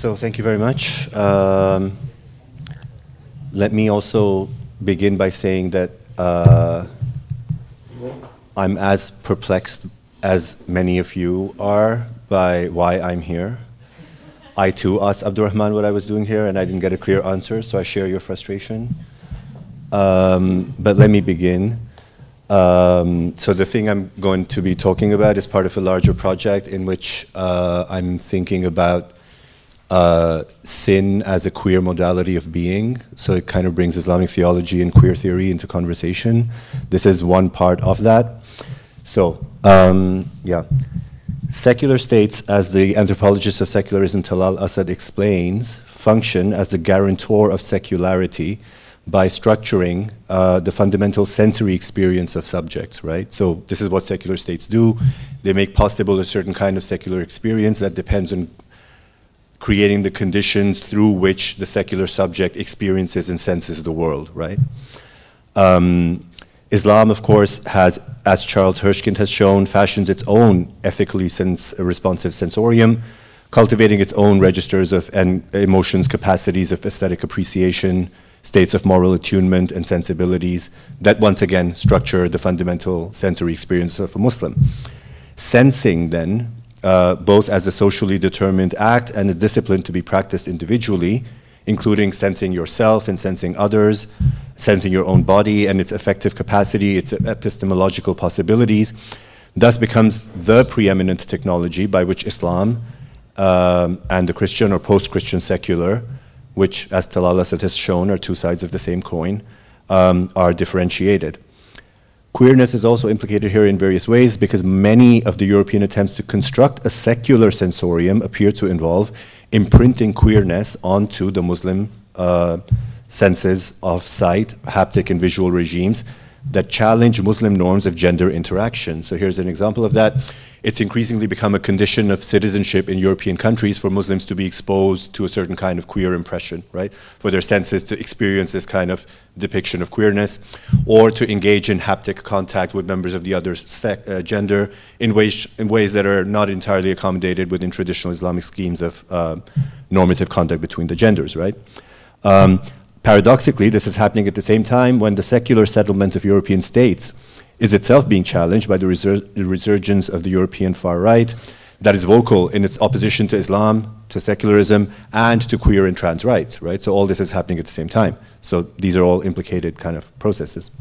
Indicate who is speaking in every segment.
Speaker 1: So thank you very much. Let me also begin by saying that I'm as perplexed as many of you are by why I'm here. I too asked Abdul Rahman what I was doing here, and I didn't get a clear answer, so I share your frustration. But let me begin. So the thing I'm going to be talking about is part of a larger project in which I'm thinking about sin as a queer modality of being. So it kind of brings Islamic theology and queer theory into conversation. This is one part of that. So, yeah. Secular states, as the anthropologist of secularism Talal Asad explains, function as the guarantor of secularity by structuring the fundamental sensory experience of subjects, right? So this is what secular states do. They make possible a certain kind of secular experience that depends on creating the conditions through which the secular subject experiences and senses the world, right? Islam, of course, has, as Charles Hirschkind has shown, fashions its own ethically responsive sensorium, cultivating its own registers of emotions, capacities of aesthetic appreciation, states of moral attunement and sensibilities that once again structure the fundamental sensory experience of a Muslim. Sensing then, both as a socially determined act and a discipline to be practiced individually, including sensing yourself and sensing others, sensing your own body and its affective capacity, its epistemological possibilities, thus becomes the preeminent technology by which Islam and the Christian or post-Christian secular, which, as Talal Asad has shown, are two sides of the same coin, are differentiated. Queerness is also implicated here in various ways because many of the European attempts to construct a secular sensorium appear to involve imprinting queerness onto the Muslim senses of sight, haptic and visual regimes that challenge Muslim norms of gender interaction. So here's an example of that. It's increasingly become a condition of citizenship in European countries for Muslims to be exposed to a certain kind of queer impression, right? For their senses to experience this kind of depiction of queerness, or to engage in haptic contact with members of the other gender in ways that are not entirely accommodated within traditional Islamic schemes of normative contact between the genders, right? Paradoxically, this is happening at the same time when the secular settlement of European states is itself being challenged by the resurgence of the European far right that is vocal in its opposition to Islam, to secularism, and to queer and trans rights, right? So all this is happening at the same time. So these are all implicated kind of processes.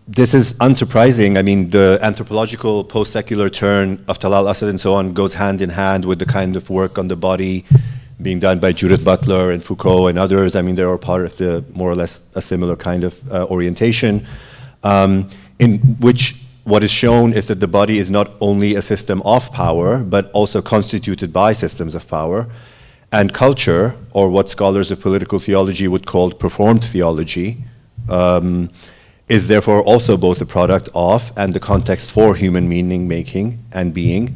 Speaker 1: This is unsurprising. I mean, the anthropological post-secular turn of Talal Asad and so on goes hand in hand with the kind of work on the body being done by Judith Butler and Foucault and others. I mean, they're all part of the more or less a similar kind of orientation, in which what is shown is that the body is not only a system of power, but also constituted by systems of power. And culture, or what scholars of political theology would call performed theology, is therefore also both a product of and the context for human meaning making and being.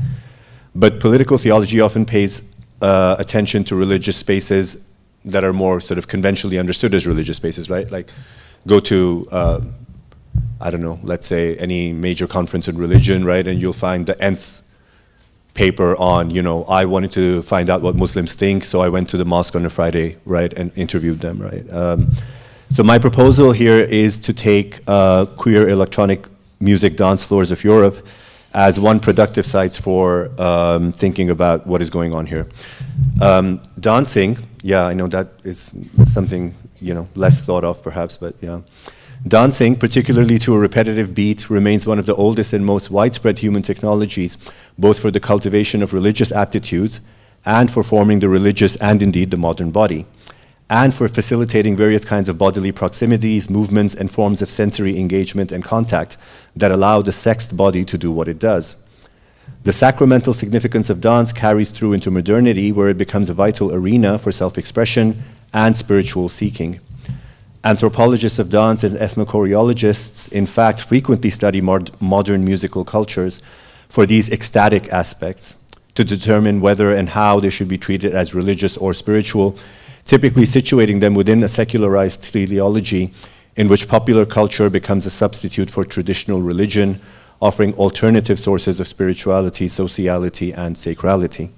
Speaker 1: But political theology often pays attention to religious spaces that are more sort of conventionally understood as religious spaces, right? Like go to, I don't know, let's say any major conference in religion, right? And you'll find the nth paper on, you know, I wanted to find out what Muslims think, so I went to the mosque on a Friday, right, and interviewed them, right? So my proposal here is to take queer electronic music dance floors of Europe as one productive sites for thinking about what is going on here. Dancing, yeah, I know that is something, you know, less thought of perhaps, but yeah. Dancing, particularly to a repetitive beat, remains one of the oldest and most widespread human technologies, both for the cultivation of religious aptitudes and for forming the religious and indeed the modern body, and for facilitating various kinds of bodily proximities, movements, and forms of sensory engagement and contact that allow the sexed body to do what it does. The sacramental significance of dance carries through into modernity, where it becomes a vital arena for self-expression and spiritual seeking. Anthropologists of dance and ethnochoreologists, in fact, frequently study modern musical cultures for these ecstatic aspects to determine whether and how they should be treated as religious or spiritual, typically situating them within a secularized theology in which popular culture becomes a substitute for traditional religion, offering alternative sources of spirituality, sociality, and sacrality.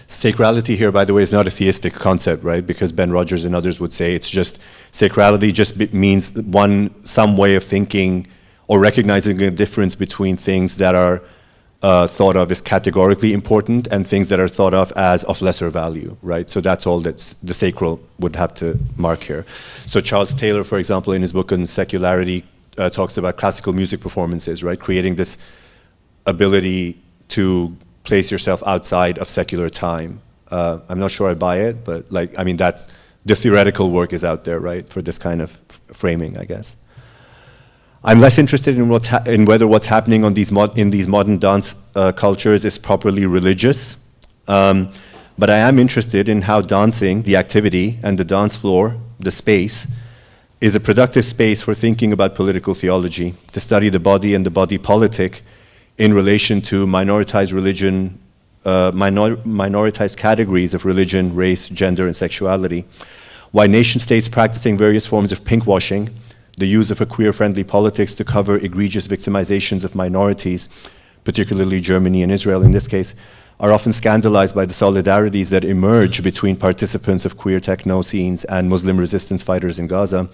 Speaker 1: Sacrality here, by the way, is not a theistic concept, right? Because Ben Rogers and others would say it's just, sacrality just means some way of thinking or recognizing a difference between things that are thought of as categorically important and things that are thought of as lesser value, right? So that's all that's the sacral would have to mark here. So Charles Taylor, for example, in his book on secularity, talks about classical music performances, right? Creating this ability to place yourself outside of secular time. I'm not sure I buy it, but like, I mean, that's, the theoretical work is out there, right? For this kind of framing, I guess. I'm less interested in whether what's happening on in these modern dance cultures is properly religious, but I am interested in how dancing, the activity, and the dance floor, the space, is a productive space for thinking about political theology, to study the body and the body politic in relation to minoritized religion, minoritized categories of religion, race, gender, and sexuality, why nation states practicing various forms of pinkwashing, the use of a queer-friendly politics to cover egregious victimizations of minorities, particularly Germany and Israel in this case, are often scandalized by the solidarities that emerge between participants of queer techno scenes and Muslim resistance fighters in Gaza.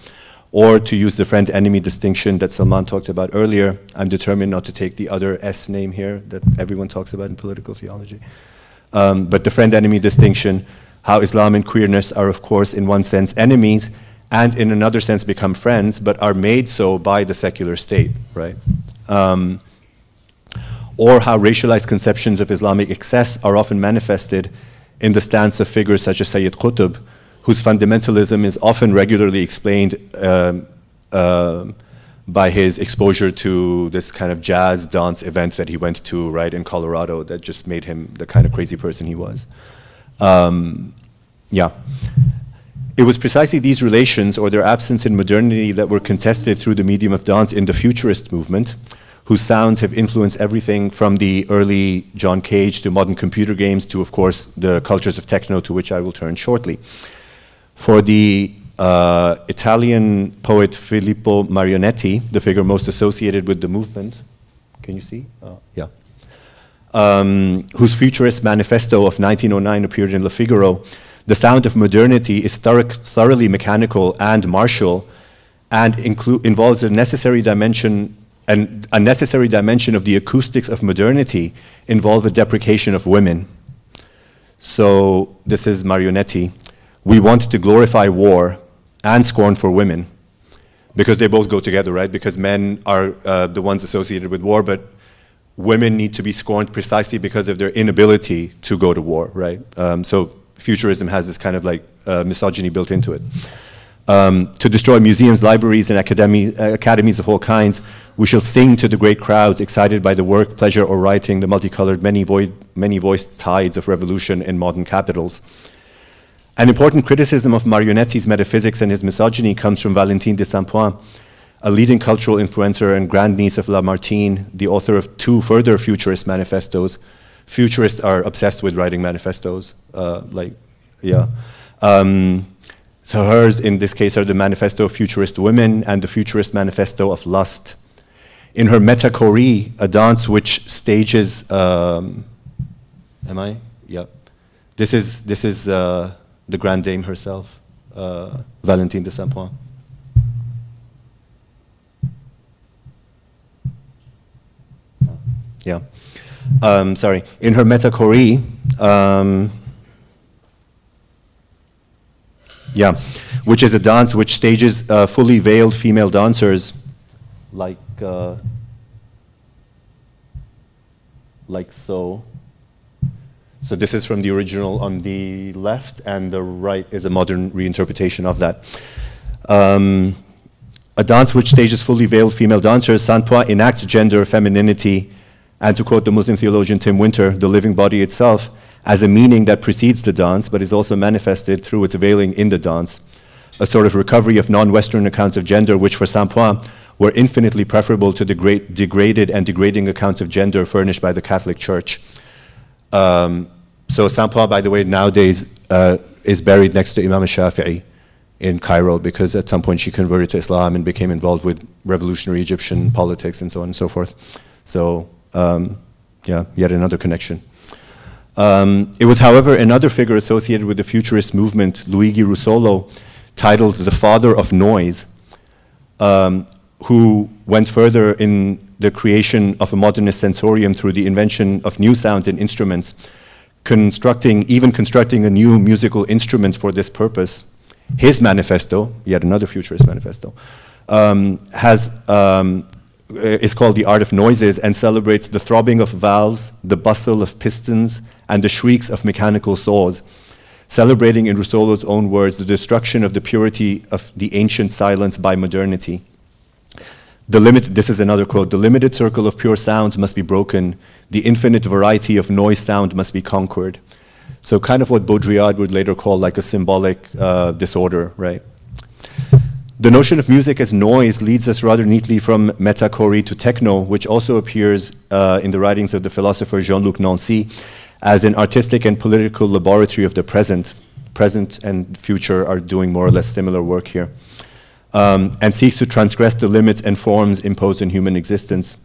Speaker 1: Or to use the friend-enemy distinction that Salman talked about earlier, I'm determined not to take the other S name here that everyone talks about in political theology. But the friend-enemy distinction, how Islam and queerness are, of course, in one sense enemies, and in another sense become friends, but are made so by the secular state, right? Or how racialized conceptions of Islamic excess are often manifested in the stance of figures such as Sayyid Qutb, whose fundamentalism is often regularly explained by his exposure to this kind of jazz dance event that he went to, right, in Colorado, that just made him the kind of crazy person he was. Yeah. It was precisely these relations or their absence in modernity that were contested through the medium of dance in the futurist movement, whose sounds have influenced everything from the early John Cage to modern computer games to, of course, the cultures of techno, to which I will turn shortly. For the Italian poet Filippo Marionetti, the figure most associated with the movement, can you see? Yeah. Whose futurist manifesto of 1909 appeared in Le Figaro, the sound of modernity is thoroughly mechanical and martial, and involves a necessary dimension, and a necessary dimension of the acoustics of modernity involve a deprecation of women. So this is Marionetti. We want to glorify war and scorn for women, because they both go together, right? Because men are the ones associated with war, but women need to be scorned precisely because of their inability to go to war, right? So futurism has this kind of like misogyny built into it. To destroy museums, libraries, and academies of all kinds, we shall sing to the great crowds excited by the work, pleasure, or writing, the multicolored, many-voiced tides of revolution in modern capitals. An important criticism of Marionetti's metaphysics and his misogyny comes from Valentine de Saint-Point, a leading cultural influencer and grandniece of Lamartine, the author of 2 further futurist manifestos. Futurists are obsessed with writing manifestos, So hers, in this case, are the Manifesto of Futurist Women and the Futurist Manifesto of Lust. In her Metachorie, a dance which stages, am I? Yeah. This is the Grand Dame herself, Valentine de Saint-Point. Yeah. Sorry. In her Metachorie, yeah, which is a dance which stages fully veiled female dancers like so. So this is from the original on the left, and the right is a modern reinterpretation of that. A dance which stages fully veiled female dancers, Saint-Point enacts gender, femininity, and to quote the Muslim theologian Tim Winter, the living body itself, as a meaning that precedes the dance, but is also manifested through its veiling in the dance, a sort of recovery of non-Western accounts of gender, which for Saint-Point were infinitely preferable to the great degraded and degrading accounts of gender furnished by the Catholic Church. So Saint-Point, by the way, nowadays is buried next to Imam al-Shafi'i in Cairo, because at some point she converted to Islam and became involved with revolutionary Egyptian politics and so on and so forth. So, yeah, yet another connection. It was, however, another figure associated with the futurist movement, Luigi Russolo, titled the Father of Noise, who went further in the creation of a modernist sensorium through the invention of new sounds and instruments, even constructing a new musical instrument for this purpose. His manifesto, yet another futurist manifesto, is called The Art of Noises and celebrates the throbbing of valves, the bustle of pistons, and the shrieks of mechanical saws, celebrating, in Russolo's own words, the destruction of the purity of the ancient silence by modernity. This is another quote, "The limited circle of pure sounds must be broken, the infinite variety of noise sound must be conquered." So kind of what Baudrillard would later call like a symbolic disorder, right? The notion of music as noise leads us rather neatly from metachory to techno, which also appears in the writings of the philosopher Jean-Luc Nancy as an artistic and political laboratory of the present. Present and future are doing more or less similar work here. And seeks to transgress the limits and forms imposed in human existence.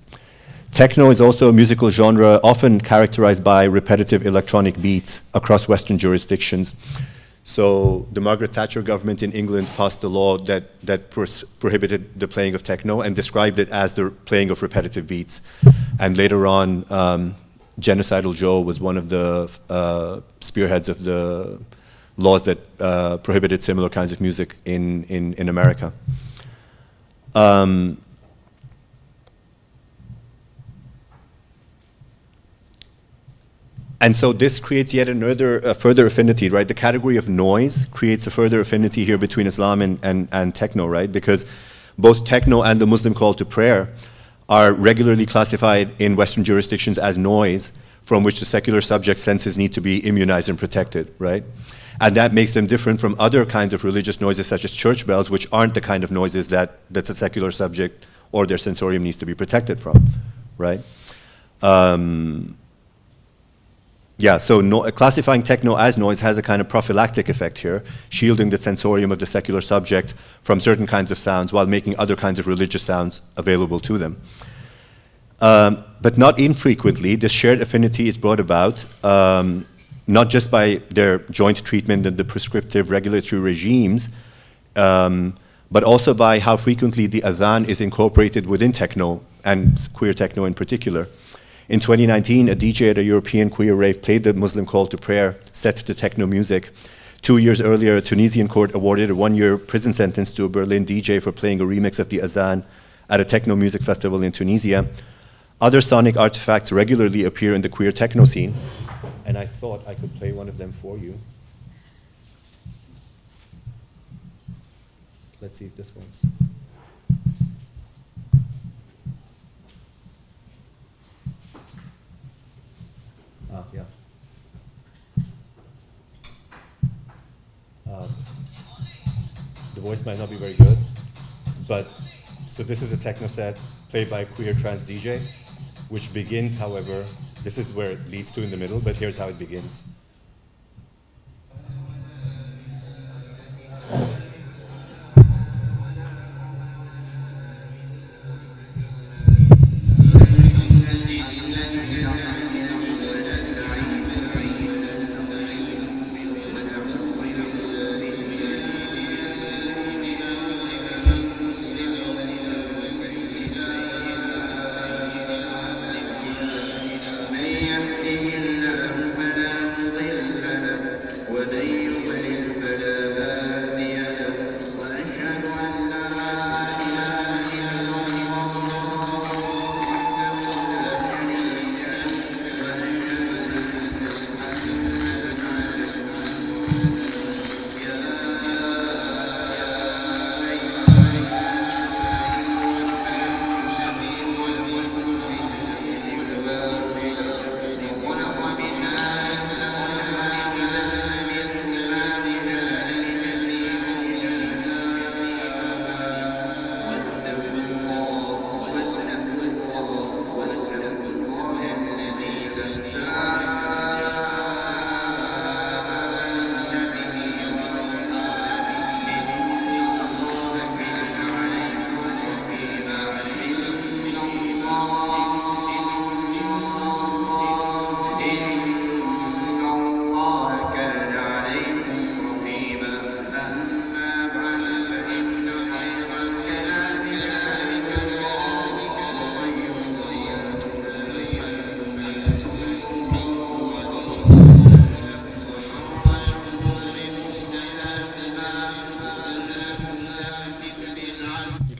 Speaker 1: Techno is also a musical genre often characterized by repetitive electronic beats across Western jurisdictions. So the Margaret Thatcher government in England passed a law that prohibited the playing of techno and described it as the playing of repetitive beats. And later on, Genocidal Joe was one of the spearheads of the laws that prohibited similar kinds of music in America. And so this creates yet another further affinity, right? The category of noise creates a further affinity here between Islam and techno, right? Because both techno and the Muslim call to prayer are regularly classified in Western jurisdictions as noise from which the secular subject senses need to be immunized and protected, right? And that makes them different from other kinds of religious noises such as church bells, which aren't the kind of noises that's a secular subject or their sensorium needs to be protected from, right? Yeah, so classifying techno as noise has a kind of prophylactic effect here, shielding the sensorium of the secular subject from certain kinds of sounds while making other kinds of religious sounds available to them. But not infrequently, this shared affinity is brought about not just by their joint treatment and the prescriptive regulatory regimes, but also by how frequently the azan is incorporated within techno, and queer techno in particular. In 2019, a DJ at a European queer rave played the Muslim call to prayer set to techno music. 2 years earlier, a Tunisian court awarded a 1-year prison sentence to a Berlin DJ for playing a remix of the azan at a techno music festival in Tunisia. Other sonic artifacts regularly appear in the queer techno scene, and I thought I could play one of them for you. Let's see if this works. Yeah. The voice might not be very good, but so this is a techno set played by a queer trans DJ, which begins, however, this is where it leads to in the middle, but here's how it begins.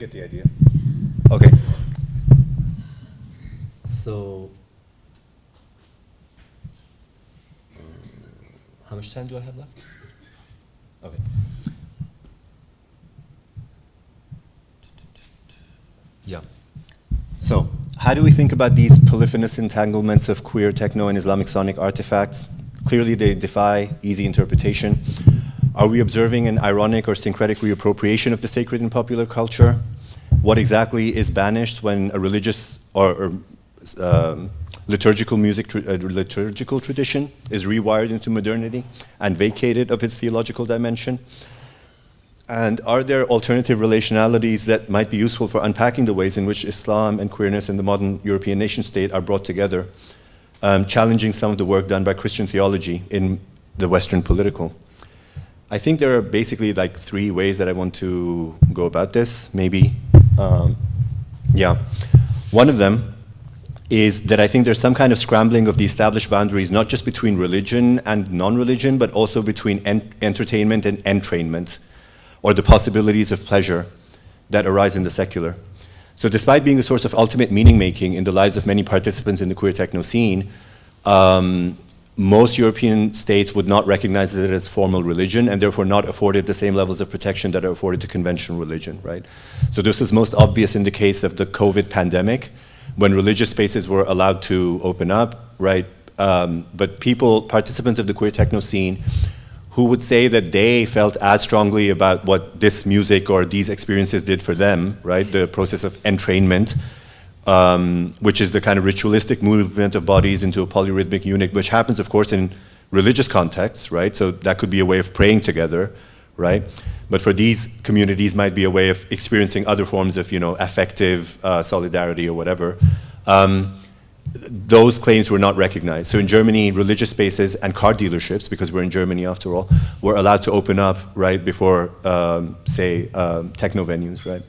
Speaker 1: get the idea. Okay. So, how much time do I have left? Okay. Yeah. So, how do we think about these polyphonous entanglements of queer, techno, and Islamic sonic artifacts? Clearly, they defy easy interpretation. Are we observing an ironic or syncretic reappropriation of the sacred in popular culture? What exactly is banished when a religious or liturgical liturgical tradition is rewired into modernity and vacated of its theological dimension? And are there alternative relationalities that might be useful for unpacking the ways in which Islam and queerness in the modern European nation state are brought together, challenging some of the work done by Christian theology in the Western political? I think there are basically like 3 ways that I want to go about this, maybe. Yeah. One of them is that I think there's some kind of scrambling of the established boundaries, not just between religion and non-religion, but also between entertainment and entrainment, or the possibilities of pleasure that arise in the secular. So despite being a source of ultimate meaning-making in the lives of many participants in the queer techno scene, most European states would not recognize it as formal religion and therefore not afforded the same levels of protection that are afforded to conventional religion, right? So this is most obvious in the case of the COVID pandemic, when religious spaces were allowed to open up, right? But participants of the queer techno scene, who would say that they felt as strongly about what this music or these experiences did for them, right? The process of entrainment, which is the kind of ritualistic movement of bodies into a polyrhythmic unit, which happens, of course, in religious contexts, right? So that could be a way of praying together, right? But for these communities might be a way of experiencing other forms of, affective solidarity or whatever. Those claims were not recognized. So in Germany, religious spaces and car dealerships, because we're in Germany after all, were allowed to open up, right, before, say, techno venues, right?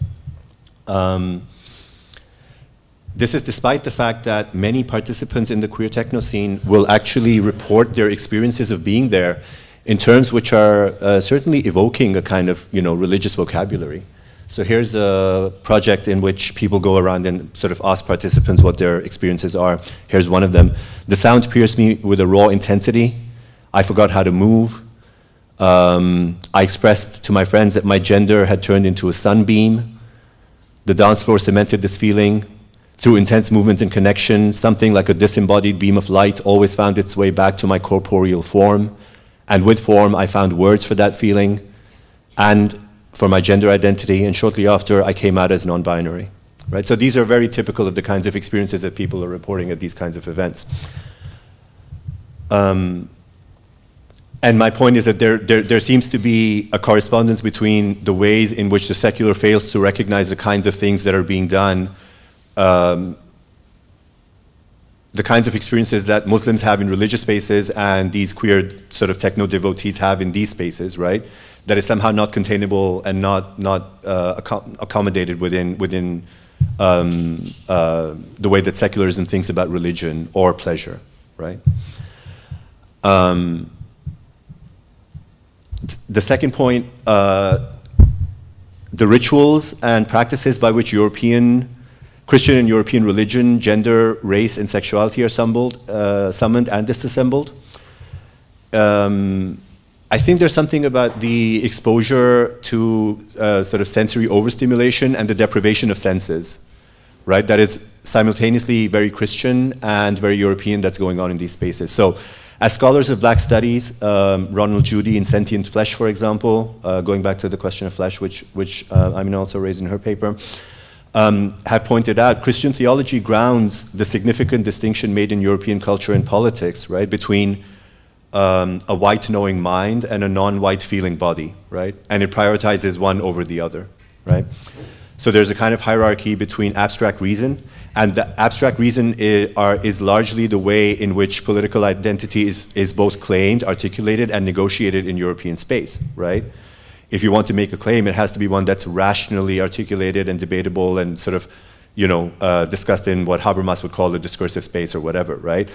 Speaker 1: This is despite the fact that many participants in the queer techno scene will actually report their experiences of being there in terms which are certainly evoking a kind of, religious vocabulary. So here's a project in which people go around and sort of ask participants what their experiences are. Here's one of them. The sound pierced me with a raw intensity. I forgot how to move. I expressed to my friends that my gender had turned into a sunbeam. The dance floor cemented this feeling. Through intense movement and connection, something like a disembodied beam of light always found its way back to my corporeal form. And with form, I found words for that feeling and for my gender identity. And shortly after, I came out as non-binary. Right? So these are very typical of the kinds of experiences that people are reporting at these kinds of events. And my point is that there seems to be a correspondence between the ways in which the secular fails to recognize the kinds of things that are being done, the kinds of experiences that Muslims have in religious spaces and these queer sort of techno devotees have in these spaces, right? That is somehow not containable and not accommodated within the way that secularism thinks about religion or pleasure, right? The second point, the rituals and practices by which Christian and European religion, gender, race, and sexuality are summoned and disassembled. I think there's something about the exposure to sort of sensory overstimulation and the deprivation of senses, right? That is simultaneously very Christian and very European that's going on in these spaces. So as scholars of Black studies, Ronald Judy in Sentient Flesh, for example, going back to the question of flesh, which Amina also raised in her paper, have pointed out, Christian theology grounds the significant distinction made in European culture and politics, right, between a white knowing mind and a non-white feeling body, right? And it prioritizes one over the other, right? So there's a kind of hierarchy between abstract reason, and the abstract reason is largely the way in which political identity is both claimed, articulated, and negotiated in European space, right? If you want to make a claim, it has to be one that's rationally articulated and debatable and sort of, discussed in what Habermas would call the discursive space or whatever, right?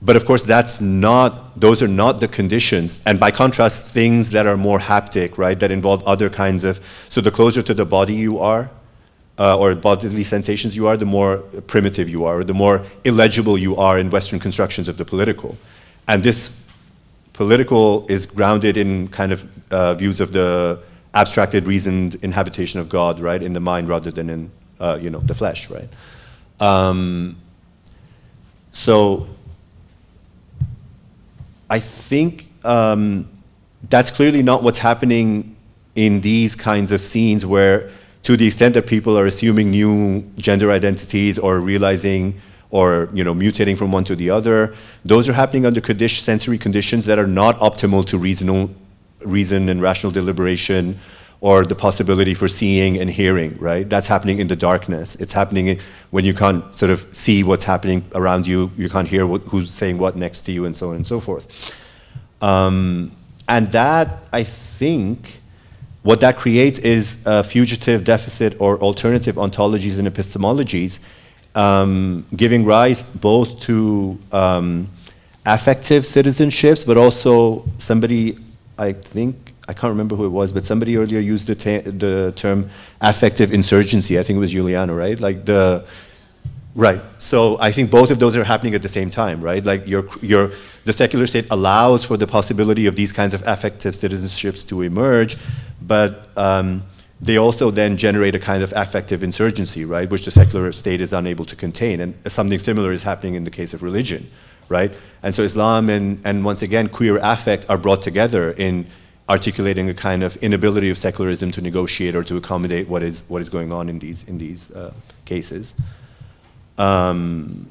Speaker 1: But of course, those are not the conditions. And by contrast, things that are more haptic, right, that involve other kinds of, so the closer to the body you are, or bodily sensations you are, the more primitive you are, or the more illegible you are in Western constructions of the political. And this political is grounded in kind of views of the abstracted, reasoned inhabitation of God, right, in the mind rather than in, the flesh, right? So I think that's clearly not what's happening in these kinds of scenes where, to the extent that people are assuming new gender identities or realizing or mutating from one to the other, those are happening under sensory conditions that are not optimal to reason and rational deliberation or the possibility for seeing and hearing, right? That's happening in the darkness. It's happening when you can't sort of see what's happening around you, you can't hear who's saying what next to you, and so on and so forth. And that, I think, what that creates is fugitive, deficit, or alternative ontologies and epistemologies, giving rise both to affective citizenships, but also somebody, I can't remember who it was, but somebody earlier used the term affective insurgency. I think it was Juliano, right? Right. So I think both of those are happening at the same time, right? Like the secular state allows for the possibility of these kinds of affective citizenships to emerge, but they also then generate a kind of affective insurgency, right, which the secular state is unable to contain. And something similar is happening in the case of religion, right? And so Islam and once again, queer affect are brought together in articulating a kind of inability of secularism to negotiate or to accommodate what is going on in these cases. And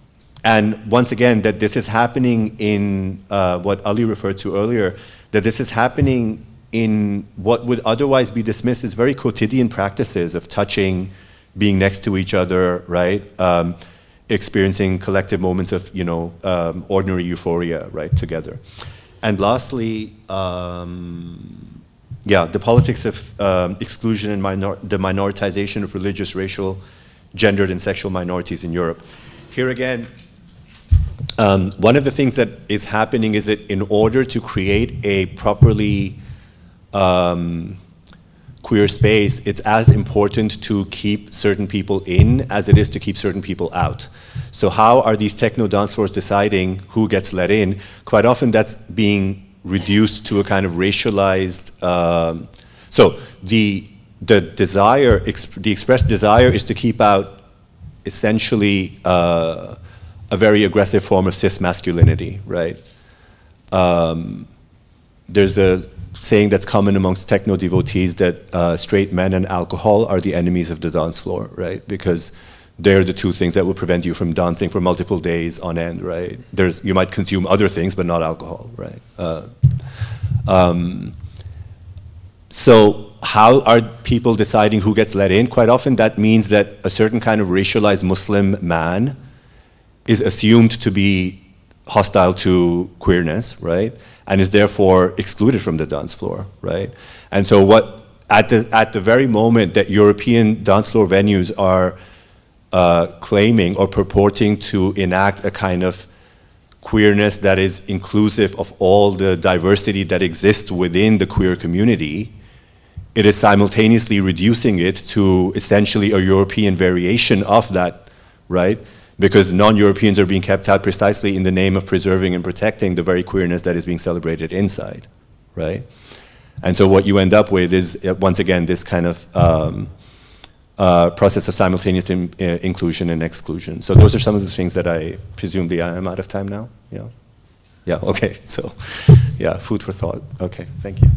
Speaker 1: once again, that this is happening in what Ali referred to earlier, that this is happening in what would otherwise be dismissed as very quotidian practices of touching, being next to each other, right? Experiencing collective moments of, ordinary euphoria, right, together. And lastly, the politics of exclusion and the minoritization of religious, racial, gendered, and sexual minorities in Europe. Here again, one of the things that is happening is that in order to create a properly queer space, it's as important to keep certain people in as it is to keep certain people out. So how are these techno dance floors deciding who gets let in? Quite often that's being reduced to a kind of racialized, so the expressed desire is to keep out essentially a very aggressive form of cis masculinity, right? There's a saying that's common amongst techno devotees that straight men and alcohol are the enemies of the dance floor, right? Because they're the two things that will prevent you from dancing for multiple days on end, right? You might consume other things, but not alcohol, right? So how are people deciding who gets let in? Quite often that means that a certain kind of racialized Muslim man is assumed to be hostile to queerness, right? And is therefore excluded from the dance floor, right? And so at the very moment that European dance floor venues are claiming or purporting to enact a kind of queerness that is inclusive of all the diversity that exists within the queer community, it is simultaneously reducing it to essentially a European variation of that, right? Because non-Europeans are being kept out precisely in the name of preserving and protecting the very queerness that is being celebrated inside, right? And so what you end up with is, once again, this kind of process of simultaneous inclusion and exclusion. So those are some of the things that I presumably I am out of time now, yeah? Yeah, okay, so, yeah, food for thought. Okay, thank you.